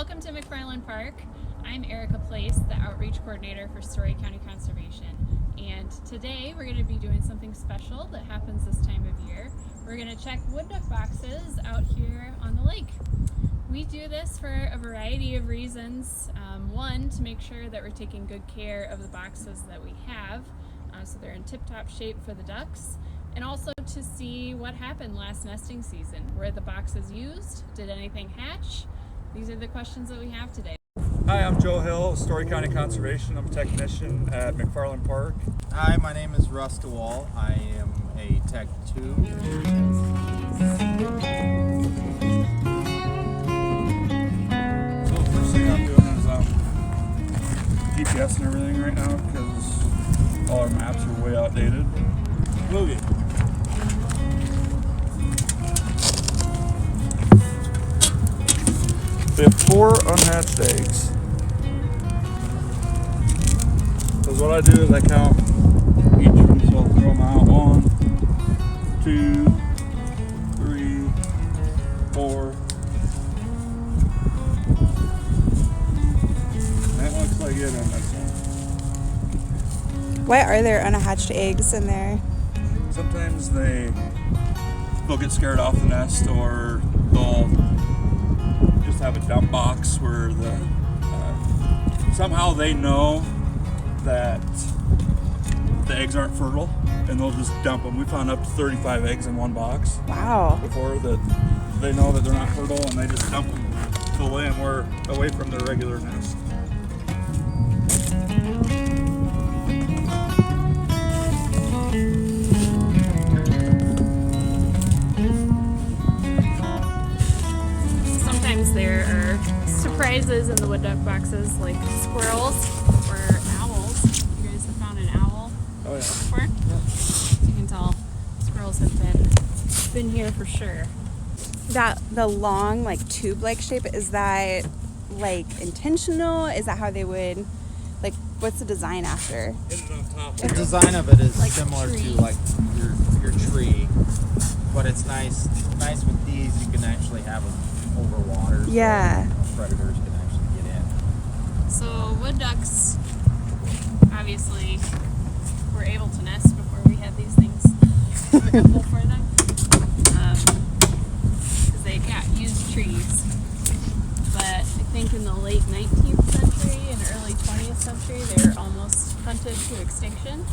Welcome to McFarland Park. I'm Erica Place, the Outreach Coordinator for Story County Conservation. And today we're going to be doing something special that happens this time of year. We're going to check wood duck boxes out here on the lake. We do this for a variety of reasons. One, to make sure that we're taking good care of the boxes that we have, so they're in tip-top shape for the ducks. And also to see what happened last nesting season. Were the boxes used? Did anything hatch? These are the questions that we have today. Hi, I'm Joe Hill, Story County Conservation. I'm a technician at McFarland Park. Hi, my name is Russ DeWall. I am a Tech 2. So the first thing I'm doing is GPS and everything right now because all our maps are way outdated. Boogie. They have 4 unhatched eggs. So what I do is I count each of them, so I'll throw them out. 1, 2, 3, 4. That looks like it on this one. Why are there unhatched eggs in there? Sometimes they'll get scared off the nest, or they'll just have a dump box where somehow they know that the eggs aren't fertile, and they'll just dump them. We found up to 35 eggs in one box. Wow. Before that, they know that they're not fertile, and they just dump them to the land where away from their regular nest. There are surprises in the wood duck boxes, like squirrels or owls. You guys have found an owl before? Yep. So you can tell squirrels have been here for sure. The long, like tube-like shape, is that like intentional? Is that how they would, like, what's the design after? Hit it on top. The design of it is Like similar tree. to like your tree, but it's nice with these. You can actually have them over water. Yeah. So predators can actually get in. So wood ducks obviously were able to nest before we had these things available for them, because they used trees. But I think in the late 19th century and early 20th century they were almost hunted to extinction.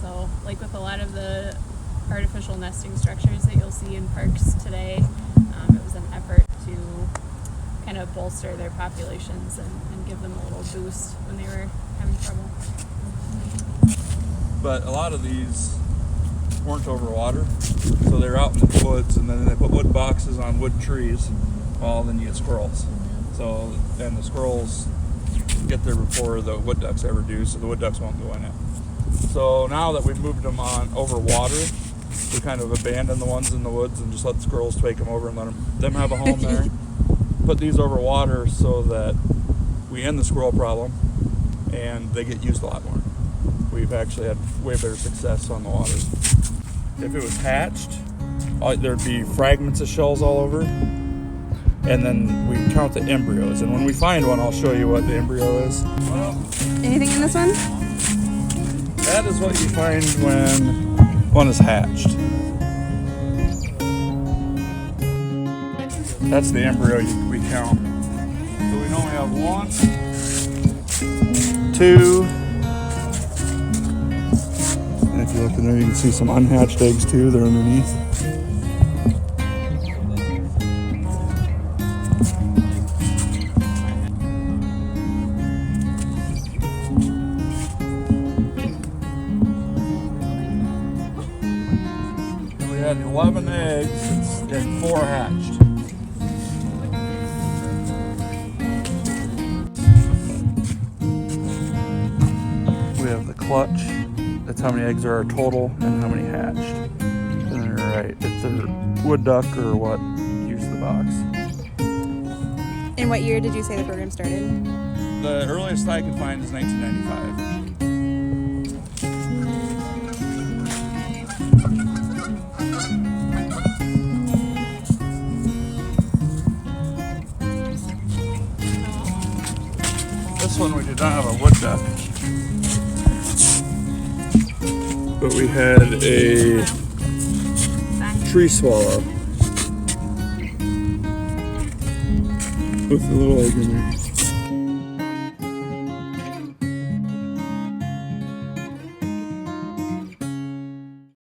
So like with a lot of the artificial nesting structures that you'll see in parks today, it was an effort to kind of bolster their populations and give them a little boost when they were having trouble. But a lot of these weren't over water, so they're out in the woods, and then they put wood boxes on wood trees. Well, then you get squirrels. So, and the squirrels get there before the wood ducks ever do, so the wood ducks won't go in it. So now that we've moved them on over water, we kind of abandon the ones in the woods and just let the squirrels take them over and let them have a home there. Put these over water so that we end the squirrel problem and they get used a lot more. We've actually had way better success on the water. If it was hatched, there'd be fragments of shells all over, and then we count the embryos. And when we find one, I'll show you what the embryo is. Well, Anything in this one? that is what you find when one is hatched. That's the embryo we count. So we know we have 1, 2, and if you look in there, you can see some unhatched eggs too. They're underneath. We had 11 eggs and 4 hatched. We have the clutch. That's how many eggs there are total and how many hatched. And then you're right, if they're wood duck or what, use the box. In what year did you say the program started? The earliest I could find is 1995. this one we did not have a wood duck. But we had a tree swallow with a little egg in there.